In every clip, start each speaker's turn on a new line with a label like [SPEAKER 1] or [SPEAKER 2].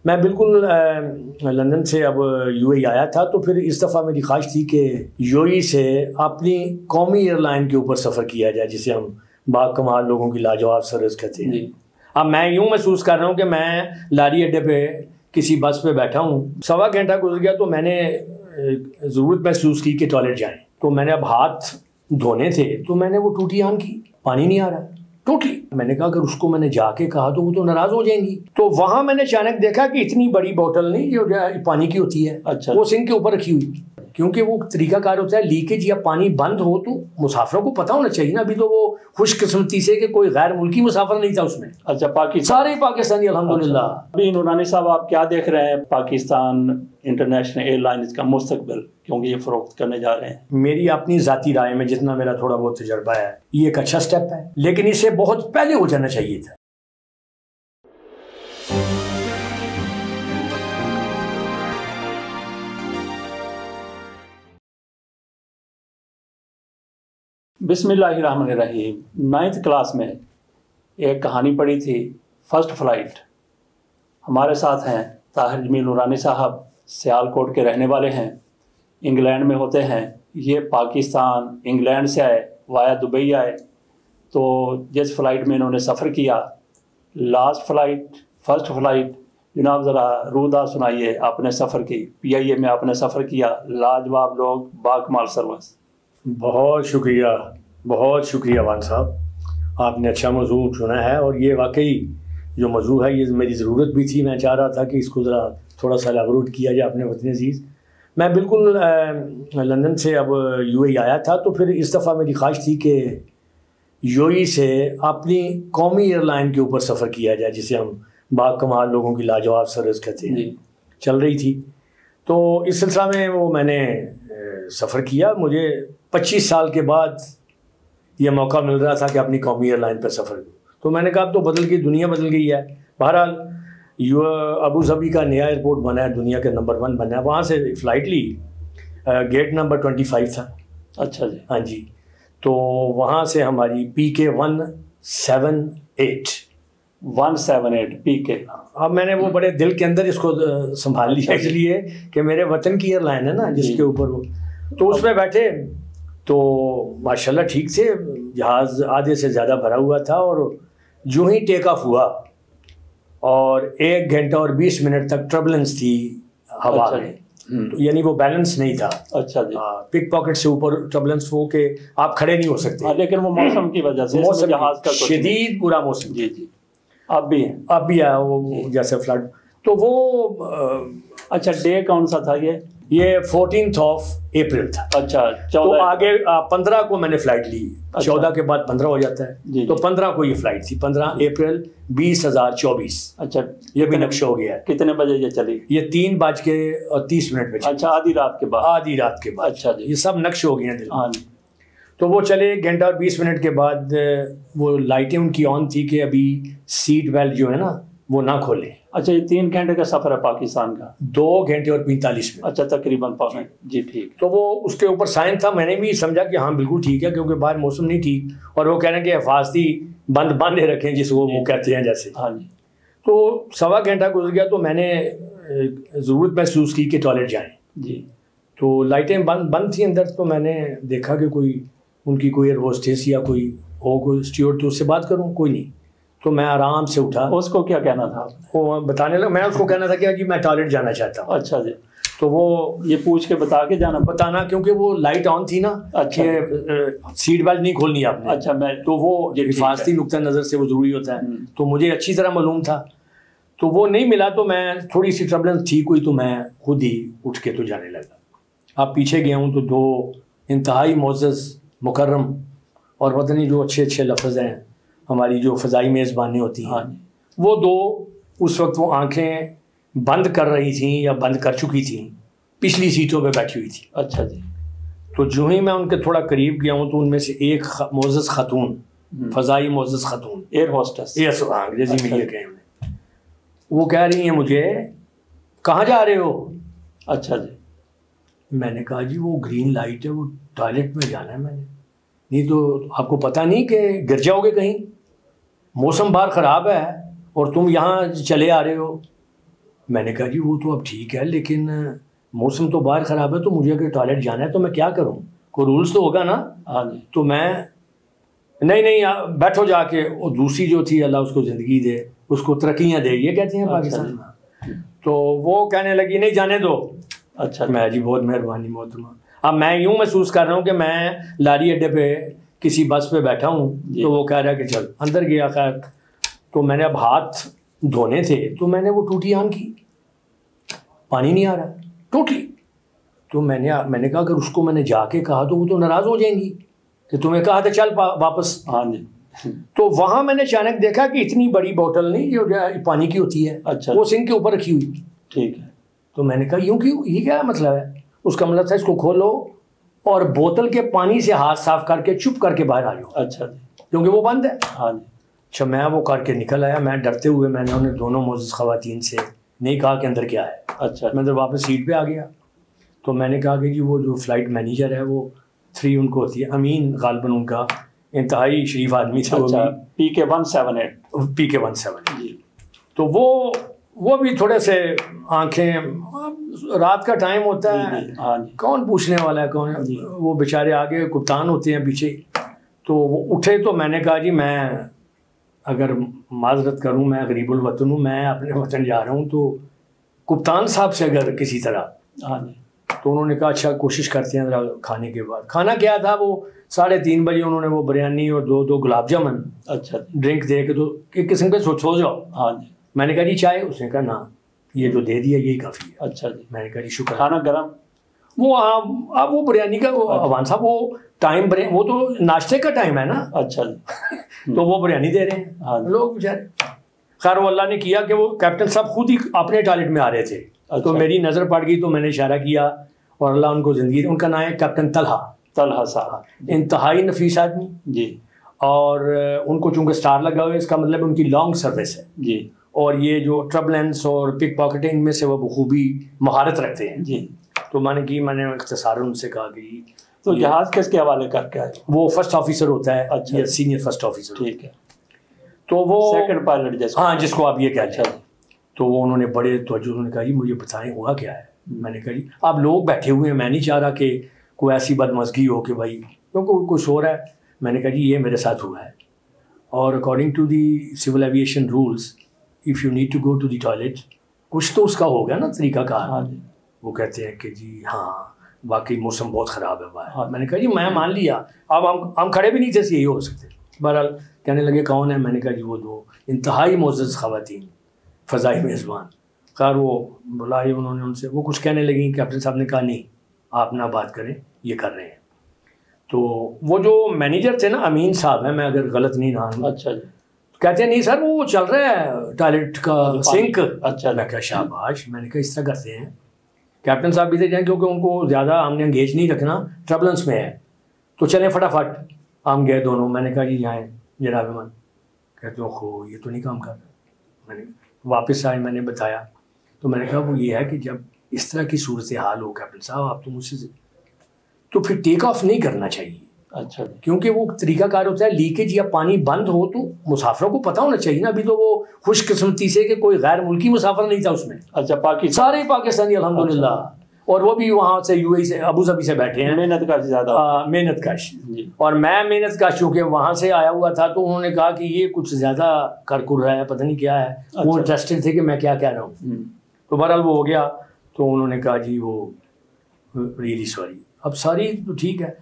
[SPEAKER 1] मैं बिल्कुल लंदन से अब यूएई आया था, तो फिर इस दफ़ा मेरी ख्वाहिश थी कि यूएई से अपनी कौमी एयरलाइन के ऊपर सफ़र किया जाए, जिसे हम बाकमाल लोगों की लाजवाब सर्विस कहते हैं। अब मैं यूँ महसूस कर रहा हूँ कि मैं लारी अड्डे पे किसी बस पे बैठा हूँ, सवा घंटा गुजर गया तो मैंने ज़रूरत महसूस की कि टॉयलेट जाएँ। तो मैंने अब हाथ धोने थे तो मैंने वो टूटी ऑन की, पानी नहीं आ रहा टोटली। मैंने कहा अगर उसको मैंने जाके कहा तो वो तो नाराज हो जाएंगी। तो वहां मैंने अचानक देखा कि इतनी बड़ी बोतल नहीं जो पानी की होती है,
[SPEAKER 2] अच्छा,
[SPEAKER 1] वो सिंक के ऊपर रखी हुई, क्योंकि वो तरीकाकार होता है लीकेज या पानी बंद हो तो मुसाफिरों को पता होना चाहिए ना। अभी तो वो खुशकिस्मती से कि कोई गैर मुल्की मुसाफिर नहीं था उसमें।
[SPEAKER 2] अच्छा, पाकिस्तान
[SPEAKER 1] सारे पाकिस्तानी अल्हम्दुलिल्लाह।
[SPEAKER 2] अभी नूरानी साहब, आप क्या देख रहे हैं पाकिस्तान इंटरनेशनल एयरलाइंस का मुस्तकबिल, क्योंकि ये फरोख्त करने जा रहे हैं?
[SPEAKER 1] मेरी अपनी जाती राय में जितना मेरा थोड़ा बहुत तजर्बा है, ये एक अच्छा स्टेप है, लेकिन इसे बहुत पहले हो जाना चाहिए था।
[SPEAKER 2] बिस्मिल्लाहिर्रहमानिर्रहीम। 9th क्लास में एक कहानी पढ़ी थी, फर्स्ट फ्लाइट। हमारे साथ हैं ताहिर जमील नूरानी साहब, सियालकोट के रहने वाले हैं, इंग्लैंड में होते हैं। ये पाकिस्तान इंग्लैंड से आए, वाया दुबई आए। तो जिस फ़्लाइट में इन्होंने सफ़र किया, लास्ट फ़्लाइट, फर्स्ट फ़्लाइट, जनाब ज़रा रूदा सुनाइए आपने सफ़र की। PIA में आपने सफ़र किया, लाजवाब लोग, बाकमाल सर्विस।
[SPEAKER 1] बहुत शुक्रिया वान साहब, आपने अच्छा मौजू चुना है, और ये वाकई जो मौजू है ये मेरी ज़रूरत भी थी। मैं चाह रहा था कि इसको ज़रा थोड़ा सा एलाबोरेट किया जाए अपने वतन अजीज़। मैं बिल्कुल लंदन से अब यूएई आया था, तो फिर इस दफ़ा मेरी ख्वाहिश थी कि यूएई से अपनी कौमी एयरलाइन के ऊपर सफ़र किया जाए, जिसे हम बाकमाल लोगों की लाजवाब सर्विस कहते हैं, चल रही थी। तो इस सिलसिला में वो मैंने सफ़र किया। मुझे 25 साल के बाद ये मौका मिल रहा था कि अपनी कौमी एयरलाइन पर सफ़र करूँ। तो मैंने कहा अब तो बदल गई, दुनिया बदल गई है। बहरहाल अबू धाबी का नया एयरपोर्ट बना है, दुनिया के नंबर 1 बना है। वहाँ से फ़्लाइट ली, गेट नंबर 25 था।
[SPEAKER 2] अच्छा जी,
[SPEAKER 1] हाँ जी। तो वहाँ से हमारी PK 178
[SPEAKER 2] PK।
[SPEAKER 1] अब मैंने वो बड़े दिल के अंदर इसको संभाल लिया, इसलिए कि मेरे वतन की एयरलाइन है ना जिसके ऊपर वो। तो उसमें बैठे तो माशाल्लाह ठीक से, जहाज़ आधे से ज़्यादा भरा हुआ था, और जो ही टेक ऑफ हुआ और 1 घंटा और 20 मिनट तक ट्रबलेंस थी हवा में। तो यानी वो बैलेंस नहीं था।
[SPEAKER 2] अच्छा जी,
[SPEAKER 1] पिक पॉकेट से ऊपर ट्रबलेंस हो के आप खड़े नहीं हो सकते।
[SPEAKER 2] लेकिन वो मौसम की वजह से,
[SPEAKER 1] मौसम
[SPEAKER 2] जहाज का
[SPEAKER 1] शदीद बुरा मौसम।
[SPEAKER 2] जी जी, अब भी है,
[SPEAKER 1] अब भी आया वो जैसे फ्लड। तो वो
[SPEAKER 2] अच्छा, डे कौन सा था
[SPEAKER 1] ये 14th of April था।
[SPEAKER 2] अच्छा,
[SPEAKER 1] तो आगे 15 को मैंने फ्लाइट ली। अच्छा। 14 के बाद 15 हो जाता है
[SPEAKER 2] जी,
[SPEAKER 1] तो 15 को ये फ्लाइट थी, 15 अप्रैल 2024।
[SPEAKER 2] अच्छा,
[SPEAKER 1] ये भी नक्शा हो गया है।
[SPEAKER 2] कितने बजे ये चली?
[SPEAKER 1] ये 3:30 पे चली।
[SPEAKER 2] अच्छा, आधी रात के बाद।
[SPEAKER 1] आधी रात के बाद।
[SPEAKER 2] अच्छा जी,
[SPEAKER 1] ये सब नक्शे हो गए हैं दिल।
[SPEAKER 2] हाँ।
[SPEAKER 1] तो वो चले 1 घंटा और 20 मिनट के बाद वो लाइटें उनकी ऑन थी कि अभी सीट बेल्ट जो है ना वो ना खोलें।
[SPEAKER 2] अच्छा, ये 3 घंटे का सफ़र है पाकिस्तान का?
[SPEAKER 1] 2 घंटे और 45 मिनट।
[SPEAKER 2] अच्छा, तकरीबन पौने जी, ठीक।
[SPEAKER 1] तो वो उसके ऊपर साइन था, मैंने भी समझा कि हाँ बिल्कुल ठीक है, क्योंकि बाहर मौसम नहीं ठीक, और वो कह रहे हैं कि हिफाजती बंद बांधे रखें जिसको वो कहते हैं जैसे।
[SPEAKER 2] हाँ जी।
[SPEAKER 1] तो सवा घंटा गुजर गया तो मैंने ज़रूरत महसूस की कि टॉयलेट जाएँ
[SPEAKER 2] जी।
[SPEAKER 1] तो लाइटें बंद थी अंदर। तो मैंने देखा कि कोई उनकी कोई एयर होस्टेस या कोई हो, कोई स्टीवर्ड, तो उससे बात करूँ, कोई नहीं। तो मैं आराम से उठा।
[SPEAKER 2] उसको क्या कहना था?
[SPEAKER 1] वो बताने लगा, मैं उसको कहना था कि जी मैं टॉयलेट जाना चाहता हूँ।
[SPEAKER 2] अच्छा जी।
[SPEAKER 1] तो वो
[SPEAKER 2] ये पूछ के बताना,
[SPEAKER 1] क्योंकि वो लाइट ऑन थी ना।
[SPEAKER 2] अच्छा।
[SPEAKER 1] कि सीट बेल्ट नहीं खोलनी आपने।
[SPEAKER 2] अच्छा, मैं
[SPEAKER 1] तो वो हिफाजती नुक्ता नज़र से वो ज़रूरी होता है, तो मुझे अच्छी तरह मालूम था। तो वो नहीं मिला, तो मैं थोड़ी सी ट्रबलेंस ठीक हुई तो मैं खुद ही उठ के तो जाने लगा। अब पीछे गया हूँ तो 2 इंतहाई मोअज़्ज़ज़, मुकर्रम और पता नहीं जो अच्छे लफ्ज़ हैं, हमारी जो फ़ज़ाई मेज़बानी होती हैं, वो 2 उस वक्त वो आंखें बंद कर रही थीं या बंद कर चुकी थीं, पिछली सीटों पे बैठी हुई थी।
[SPEAKER 2] अच्छा जी।
[SPEAKER 1] तो जो ही मैं उनके थोड़ा करीब गया हूँ तो उनमें से एक मोअज़्ज़ज़ ख़ातून, फ़ज़ाई मोअज़्ज़ज़ ख़ातून,
[SPEAKER 2] एयर होस्टेस,
[SPEAKER 1] अंग्रेज़ी में ये कहें, वो कह रही हैं मुझे, कहाँ जा रहे हो?
[SPEAKER 2] अच्छा जी।
[SPEAKER 1] मैंने कहा जी वो ग्रीन लाइट है, वो टॉयलेट में जाना है मैंने। नहीं तो आपको पता नहीं कि गिर जाओगे कहीं, मौसम बाहर ख़राब है और तुम यहाँ चले आ रहे हो। मैंने कहा जी वो तो अब ठीक है, लेकिन मौसम तो बाहर ख़राब है, तो मुझे अगर टॉयलेट जाना है तो मैं क्या करूं, कोई रूल्स तो होगा ना।
[SPEAKER 2] हाँ जी।
[SPEAKER 1] तो मैं नहीं बैठो जाके। और दूसरी जो थी, अल्लाह उसको ज़िंदगी दे, उसको तरक्कियाँ दे, ये कहते हैं पाकिस्तान में। तो वो कहने लगी नहीं जाने दो।
[SPEAKER 2] अच्छा।
[SPEAKER 1] मैं जी बहुत मेहरबानी मोहतरमा। अब मैं यूँ महसूस कर रहा हूँ कि मैं लारी अड्डे पे किसी बस पे बैठा हूँ, तो वो कह रहा है कि चल अंदर गया। खैर तो मैंने अब हाथ धोने थे, तो मैंने वो टूटी ऑन की, पानी नहीं आ रहा टोटली। तो मैंने कहा अगर उसको मैंने जाके कहा तो वो तो नाराज़ हो जाएंगी कि तुम्हें कहा था चल वापस।
[SPEAKER 2] हाँ जी।
[SPEAKER 1] तो वहाँ मैंने अचानक देखा कि इतनी बड़ी बोतल नहीं जो पानी की होती है,
[SPEAKER 2] अच्छा,
[SPEAKER 1] वो सिंक के ऊपर रखी हुई।
[SPEAKER 2] ठीक है।
[SPEAKER 1] तो मैंने कहा यूँ क्यों, ये क्या मतलब है? उसका मतलब था इसको खोलो और बोतल के पानी से हाथ साफ करके चुप करके बाहर आ जाओ।
[SPEAKER 2] अच्छा जी,
[SPEAKER 1] क्योंकि वो बंद है।
[SPEAKER 2] हाँ जी।
[SPEAKER 1] अच्छा मैं वो करके निकल आया। मैं डरते हुए मैंने उन्हें दोनों मोअज़्ज़िज़ ख़वातीन से नहीं कहा कि अंदर क्या है।
[SPEAKER 2] अच्छा।
[SPEAKER 1] मैं अंदर वापस सीट पे आ गया। तो मैंने कहा कि जी वो जो फ़्लाइट मैनेजर है, वो 3 उनको होती है, अमीन गालिबन उनका इंतहाई शरीफ आदमी था।
[SPEAKER 2] अच्छा, PK-178।
[SPEAKER 1] PK-178
[SPEAKER 2] जी।
[SPEAKER 1] तो वो भी थोड़े से आंखें, रात का टाइम होता है,
[SPEAKER 2] हाँ जी।
[SPEAKER 1] कौन पूछने वाला है कौन। वो बेचारे आगे कप्तान होते हैं पीछे। तो वो उठे तो मैंने कहा जी मैं अगर माजरत करूं, मैं गरीबुल वतन हूँ, मैं अपने वतन जा रहा हूँ, तो कप्तान साहब से अगर किसी तरह।
[SPEAKER 2] हाँ जी। तो
[SPEAKER 1] उन्होंने कहा अच्छा कोशिश करते हैं ज़रा। खाने के बाद खाना क्या था, वो 3:30 बजे उन्होंने वो बिरयानी और 2 गुलाब जामुन, अच्छा ड्रिंक दे के, तो एक किस्म पे सो जाओ। हाँ जी। मैंने कहा जी चाय? उसने कहा ना, ये जो दे दिया यही काफ़ी है। अच्छा जी। मैंने कहा जी शुक्र।
[SPEAKER 2] खाना गर्म?
[SPEAKER 1] वो अब वो बिरयानी का अवान साहब, वो टाइम वो तो नाश्ते का टाइम है ना। अच्छा जी। तो वो बिरयानी दे रहे हैं। हाँ लोग बेचारे। खैर वो अल्लाह ने किया कि वो कैप्टन साहब खुद ही अपने टॉयलेट में आ रहे थे। अच्छा। तो मेरी नज़र पड़ गई, तो मैंने इशारा किया और अल्लाह उनको ज़िंदगी। उनका नाम है कैप्टन तलहा साहब, इंतहाई नफीस आदमी जी। और उनको चूँकि स्टार लगा हुआ है, इसका मतलब उनकी लॉन्ग सर्विस है जी। और ये जो ट्रबलेंस और पिक पॉकेटिंग में से वो बखूबी महारत रखते हैं जी। तो मैंने इख्तिसारन उनसे कहा कि
[SPEAKER 2] तो जहाज़ किसके हवाले करके आए?
[SPEAKER 1] वो फर्स्ट ऑफिसर होता है। अच्छा। या सीनियर फर्स्ट ऑफिसर। ठीक है। तो वो
[SPEAKER 2] सेकंड पायलट जैसे,
[SPEAKER 1] हाँ जिसको आप ये कहते हैं। तो वो उन्होंने बड़े तवज्जो, उन्होंने कहा जी मुझे बताएं हुआ क्या है। मैंने कहा जी आप लोग बैठे हुए हैं, मैं नहीं चाह रहा कि कोई ऐसी बदमज़गी हो कि भाई क्योंकि कुछ हो रहा है। मैंने कहा जी ये मेरे साथ हुआ है, और according to the civil aviation rules if you need to go to the toilet, कुछ तो उसका हो गया ना तरीक़ाकार। हाँ जी। वो कहते हैं कि जी हाँ वाकई मौसम बहुत ख़राब है बाहर। हाँ। मैंने कहा जी मैं मान लिया, अब हम खड़े भी नहीं थे, यही हो सकते। बहरहाल कहने लगे कौन है? मैंने कहा जी वो 2 इंतहाई मोअज़्ज़ज़ ख़वातीन, फ़ज़ाई मेज़बान। खैर वो बुलाए उन्होंने, उनसे वो कुछ कहने लगी। कैप्टन साहब ने कहा नहीं आप ना बात करें, ये कर रहे हैं। तो वो जो मैनेजर थे ना, अमीन साहब हैं, मैं अगर गलत नहीं नाम। अच्छा जी। कहते हैं नहीं सर वो चल रहा है टॉयलेट का सिंक। अच्छा। मैं कहा शाबाश। मैंने कहा इस तरह करते हैं कैप्टन साहब भी थे जाएँ, क्योंकि उनको ज़्यादा हमने एंगेज नहीं रखना, ट्रबलेंस में है, तो चलें फटाफट। हम गए दोनों। मैंने कहा जी जाएँ जनाब मन। कहते हो ये तो नहीं काम कर रहा। मैंने वापस आए, मैंने बताया। तो मैंने कहा वो ये है कि जब इस तरह की सूरत हाल हो कैप्टन साहब, आप तो मुझसे, तो फिर टेक ऑफ नहीं करना चाहिए। अच्छा। क्योंकि वो तरीकाकार होता है लीकेज या पानी बंद हो तो मुसाफिरों को पता होना चाहिए ना। अभी तो वो खुशकिस्मती से कि कोई गैर मुल्की मुसाफिर नहीं था उसमें। अच्छा। सारे पाकिस्तानी अल्हम्दुलिल्लाह। अच्छा। और वो भी वहाँ से यूएई से, अबू धाबी से बैठे हैं। मेहनत का ज़्यादा मेहनत काश। और मैं मेहनत काश चूँकि वहाँ से आया हुआ था, तो उन्होंने कहा कि ये कुछ ज़्यादा कर रहा है, पता नहीं क्या है। अच्छा। वो इंटरेस्टेड थे कि मैं क्या कह रहा हूँ। तो बहरहाल वो हो गया। तो उन्होंने कहा जी वो रियली सॉरी। अब सॉरी तो ठीक है।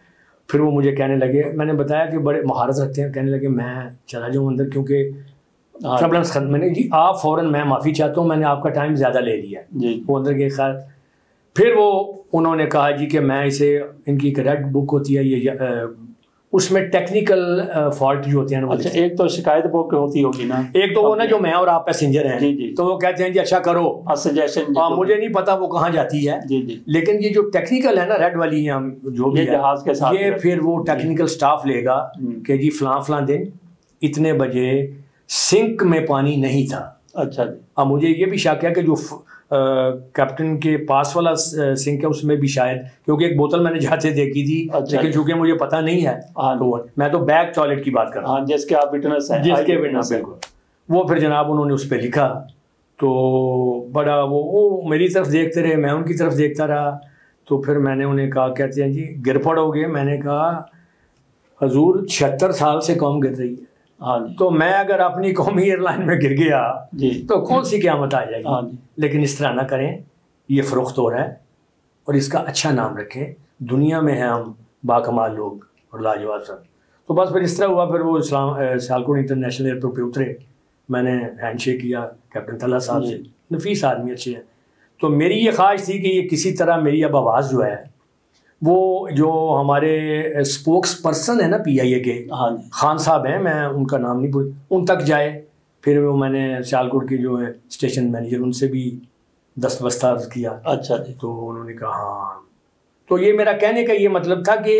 [SPEAKER 1] फिर वो मुझे कहने लगे, मैंने बताया कि बड़े महारत रखते हैं, कहने लगे मैं चला जाऊँ अंदर क्योंकि प्रॉब्लम्स खत्म। मैंने जी आप फ़ौरन, मैं माफ़ी चाहता हूँ, मैंने आपका टाइम ज़्यादा ले लिया जी। वो अंदर गए। खैर फिर वो उन्होंने कहा जी कि मैं इसे, इनकी एक रेड बुक होती है ये, उसमें टेक्निकल फॉल्ट जो होते हैं ना।
[SPEAKER 2] अच्छा। एक तो शिकायत बुक होती होगी ना,
[SPEAKER 1] एक तो वो ना जो मैं और आप पैसेंजर हैं जी जी। तो वो कहते हैं जी अच्छा करो
[SPEAKER 2] सजेशन।
[SPEAKER 1] मुझे नहीं पता वो कहाँ जाती है जी जी। लेकिन ये जो टेक्निकल है ना रेड वाली, हम जो भी
[SPEAKER 2] जहाज के साथ,
[SPEAKER 1] ये फिर वो टेक्निकल स्टाफ लेगा कि जी फलां दिन इतने बजे सिंक में पानी नहीं था। अच्छा जी। अब मुझे ये भी शक है कि जो कैप्टन के पास वाला सिंक है उसमें भी शायद, क्योंकि एक बोतल मैंने जाते देखी थी। अच्छा। लेकिन चूंकि मुझे पता नहीं है तो मैं तो बैक टॉयलेट की बात कर रहा हूँ,
[SPEAKER 2] जिसके आप विटनेस हैं,
[SPEAKER 1] जिसके विटनेस है। वो फिर जनाब उन्होंने उस पर लिखा। तो बड़ा वो मेरी तरफ देखते रहे, मैं उनकी तरफ देखता रहा। तो फिर मैंने उन्हें कहा, कहते हैं जी गिर पड़ोगे। मैंने कहा हजूर 76 साल से कौम गिर रही है।
[SPEAKER 2] हाँ जी।
[SPEAKER 1] तो मैं अगर अपनी कौमी एयरलाइन में गिर गया
[SPEAKER 2] जी
[SPEAKER 1] तो कौन सी क़यामत आ जाएगी।
[SPEAKER 2] हाँ जी।
[SPEAKER 1] लेकिन इस तरह ना करें, ये फ़रोख्त हो रहा है और इसका अच्छा नाम रखें। दुनिया में हैं हम बाकमाल लोग और लाजवाब सब। तो बस फिर इस तरह हुआ। फिर वो सियालकोट इंटरनेशनल एयरपोर्ट पे उतरे, मैंने हैंडशेक किया कैप्टन तल्ला साहब से, नफीस आदमी, अच्छे हैं। तो मेरी ये ख्वाहिश थी कि ये किसी तरह मेरी अब आवाज़ जो है वो जो हमारे स्पोक्स पर्सन है ना PIA के,
[SPEAKER 2] हाँ जी,
[SPEAKER 1] खान साहब हैं, मैं उनका नाम नहीं भूल, उन तक जाए। फिर वो मैंने सियालकोट के जो है स्टेशन मैनेजर उनसे भी दस्तबस्ता अर्ज़ किया।
[SPEAKER 2] अच्छा जी।
[SPEAKER 1] तो उन्होंने कहा हाँ। तो ये मेरा कहने का ये मतलब था कि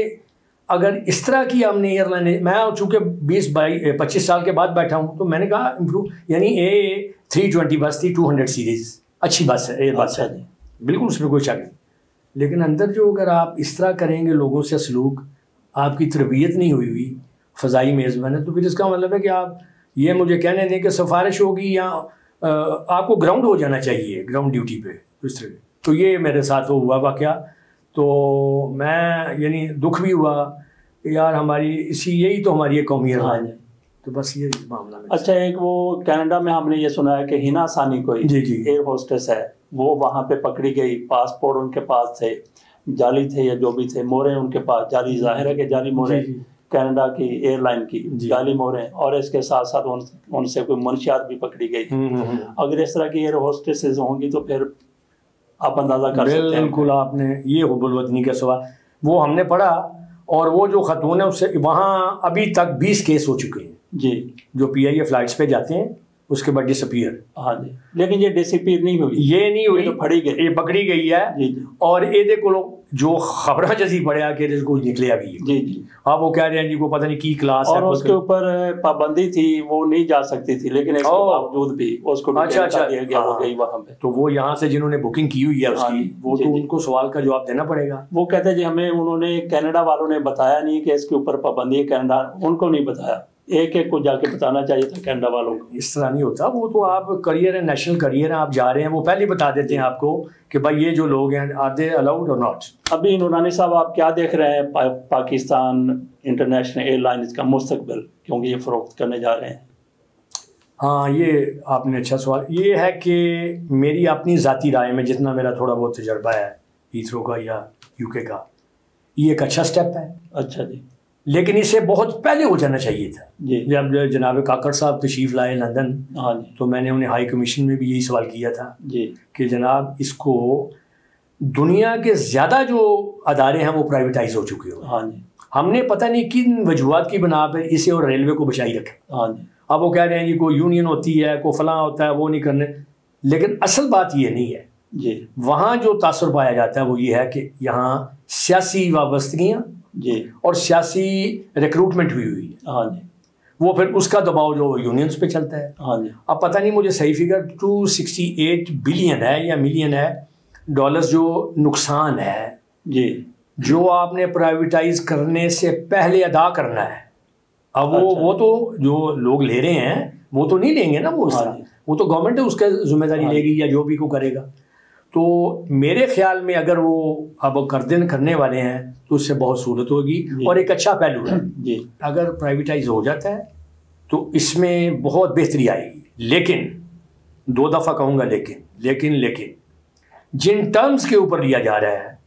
[SPEAKER 1] अगर इस तरह की हमने एयरलाइन, मैं चूँकि 20-25 साल के बाद बैठा हूँ, तो मैंने कहा इम्प्रूव, यानी A320 बस थी 200 सीरीज़, अच्छी बस है, ये बस है, बिल्कुल उसमें कोई शक नहीं। लेकिन अंदर जो अगर आप इस तरह करेंगे लोगों से सलूक, आपकी तरबियत नहीं हुई हुई फ़ज़ाई मेज़बान है, तो फिर इसका मतलब है कि आप ये मुझे कहने दें कि सिफारिश होगी या आपको ग्राउंड हो जाना चाहिए, ग्राउंड ड्यूटी पे इस तरह। तो ये मेरे साथ वो हुआ वाक़या। तो मैं यानी दुख भी हुआ कि यार हमारी यही तो हमारी एक कौमी एयरलाइन है। तो बस ये मामला में।
[SPEAKER 2] अच्छा, एक वो कनाडा में हमने ये सुना है कि हिना सानी कोई एयर होस्टेस है, वो वहाँ पे पकड़ी गई, पासपोर्ट उनके पास थे, जाली थे या जो भी थे, मोहरें उनके पास जाली, जाहिर है कि जाली मोहरें, कनाडा की एयरलाइन की जाली मोहरें, और इसके साथ साथ उनसे कोई मंशियात भी पकड़ी गई। अगर इस तरह की एयर होस्टेसेस होंगी तो फिर आप अंदाजा कर सकते हैं।
[SPEAKER 1] बिल्कुल, आपने ये हुब्बुल वतनी का सवाल वो हमने पढ़ा, और वो जो खतून है उससे वहाँ अभी तक 20 केस हो चुके हैं
[SPEAKER 2] जी, जो
[SPEAKER 1] PIA फ्लाइट्स पे जाते हैं उसके बाद डिसअपीयर।
[SPEAKER 2] हाँ जी, लेकिन ये डिसअपीयर नहीं हुई,
[SPEAKER 1] ये नहीं हुई,
[SPEAKER 2] तो फड़ी गई,
[SPEAKER 1] ये पकड़ी गई है
[SPEAKER 2] जी जी।
[SPEAKER 1] और ये देखो जो खबर जैसी पड़े कि इसको निकले अभी
[SPEAKER 2] जी जी।
[SPEAKER 1] अब वो कह रहे हैं जी को पता नहीं की क्लास
[SPEAKER 2] और उसके ऊपर पाबंदी थी, वो नहीं जा सकती थी, लेकिन इसके बावजूद भी उसको
[SPEAKER 1] अच्छा
[SPEAKER 2] दिया गया, वो गई वहाँ पे।
[SPEAKER 1] तो वो यहाँ से जिन्होंने बुकिंग की हुई है उसकी, वो तो उनको सवाल का जवाब देना पड़ेगा।
[SPEAKER 2] वो कहते हैं जी हमें उन्होंने कनाडा वालों ने बताया नहीं कि इसके ऊपर पाबंदी है, कनाडा उनको नहीं बताया, एक एक को जाके बताना चाहिए था कनाडा वालों को।
[SPEAKER 1] इस तरह नहीं होता, वो तो आप करियर है, नेशनल करियर है, आप जा रहे हैं, वो पहले बता देते हैं आपको कि भाई ये जो लोग हैं आर दे अलाउड और नॉट।
[SPEAKER 2] अभी नूरानी साहब आप क्या देख रहे हैं पाकिस्तान इंटरनेशनल एयरलाइंस का मुस्तकबिल, क्योंकि ये फ़रोख्त करने जा रहे हैं?
[SPEAKER 1] हाँ, ये आपने अच्छा सवाल। ये है कि मेरी अपनी ज़ाती राय में जितना मेरा थोड़ा बहुत तजर्बा है हीथ्रो का या UK का, ये एक अच्छा स्टेप है।
[SPEAKER 2] अच्छा जी।
[SPEAKER 1] लेकिन इसे बहुत पहले हो जाना चाहिए था
[SPEAKER 2] जी।
[SPEAKER 1] जब जनाब काकड़ साहब तशरीफ़ लाए लंदन,
[SPEAKER 2] हाँ जी,
[SPEAKER 1] तो मैंने उन्हें हाई कमीशन में भी यही सवाल किया था
[SPEAKER 2] जी
[SPEAKER 1] कि जनाब इसको दुनिया के ज़्यादा जो अदारे हैं वो प्राइवेटाइज हो चुके हो।
[SPEAKER 2] हाँ जी।
[SPEAKER 1] हमने पता नहीं किन वजूहत की बना पर इसे और रेलवे को बचाई रखे।
[SPEAKER 2] हाँ जी।
[SPEAKER 1] अब वो कह रहे हैं जी कोई यूनियन होती है, कोई फलां होता है, वो नहीं करने, लेकिन असल बात ये नहीं है
[SPEAKER 2] जी।
[SPEAKER 1] वहाँ जो तासुर पाया जाता है वो ये है कि यहाँ सियासी वाबस्तगियाँ
[SPEAKER 2] जी
[SPEAKER 1] और सियासी रिक्रूटमेंट हुई हुई है।
[SPEAKER 2] हाँ जी।
[SPEAKER 1] वो फिर उसका दबाव जो यूनियंस पे चलता है।
[SPEAKER 2] हाँ जी।
[SPEAKER 1] अब पता नहीं मुझे सही फिगर 268 बिलियन है या मिलियन है डॉलर्स जो नुकसान है
[SPEAKER 2] जी,
[SPEAKER 1] जो आपने प्राइवेटाइज करने से पहले अदा करना है। अब
[SPEAKER 2] अच्छा।
[SPEAKER 1] वो तो जो लोग ले रहे हैं वो तो नहीं लेंगे ना, वो इस तरह, वो तो गवर्नमेंट है उसका जिम्मेदारी लेगी या जो भी को करेगा। तो मेरे ख्याल में अगर वो अब करने वाले हैं तो उससे बहुत सहूलत होगी और एक अच्छा पहलू है
[SPEAKER 2] जी।
[SPEAKER 1] अगर प्राइवेटाइज हो जाता है तो इसमें बहुत बेहतरी आएगी। लेकिन 2 दफ़ा कहूँगा लेकिन जिन टर्म्स के ऊपर लिया जा रहा है,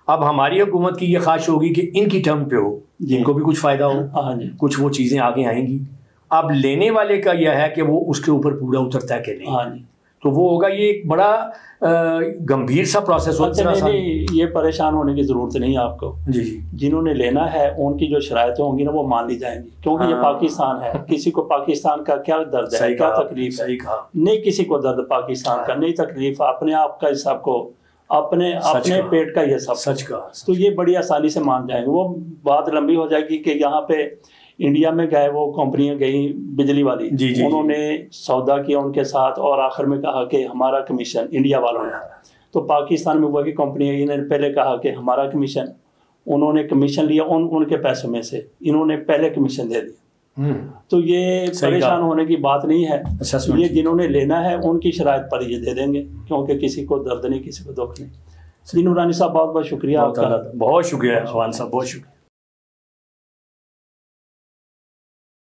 [SPEAKER 1] अब हमारी हुकूमत की ये ख्वाहिश होगी कि इनकी टर्म पे हो, जिनको भी कुछ फ़ायदा हो, कुछ वो चीज़ें आगे आएंगी। अब लेने वाले का यह है कि वो उसके ऊपर पूरा उतरता है कि नहीं, तो वो होगा ये एक बड़ा गंभीर सा प्रोसेस होता है।
[SPEAKER 2] ये परेशान होने की ज़रूरत नहीं है आपको।
[SPEAKER 1] जी,
[SPEAKER 2] जिन्होंने लेना है उनकी जो शरायतें होंगी ना वो मान ली जाएंगी, क्योंकि ये पाकिस्तान है। किसी को पाकिस्तान का क्या दर्द है, क्या तकलीफ है, नहीं किसी को दर्द पाकिस्तान का, नहीं तकलीफ अपने आप का, सबको अपने पेट का, ये सब
[SPEAKER 1] सच का।
[SPEAKER 2] तो ये बड़ी आसानी से मान जाएंगे। वो बात लंबी हो जाएगी कि यहाँ पे इंडिया में गए, वो कंपनियां गई बिजली वाली, उन्होंने सौदा किया उनके साथ और आखिर में कहा कि हमारा कमीशन, इंडिया वालों ने। तो पाकिस्तान में वही कंपनी, इन्होंने पहले कहा कि हमारा कमीशन, उन्होंने कमीशन लिया उनके पैसों में से, इन्होंने पहले कमीशन दे दिया। तो ये परेशान होने की बात नहीं है। ये जिन्होंने लेना है उनकी शराइत पर ये दे देंगे, क्योंकि किसी को दर्द नहीं, किसी को दुख नहीं। जी नूरानी साहब बहुत बहुत शुक्रिया आपका।
[SPEAKER 1] बहुत शुक्रिया अवान साहब, बहुत शुक्रिया।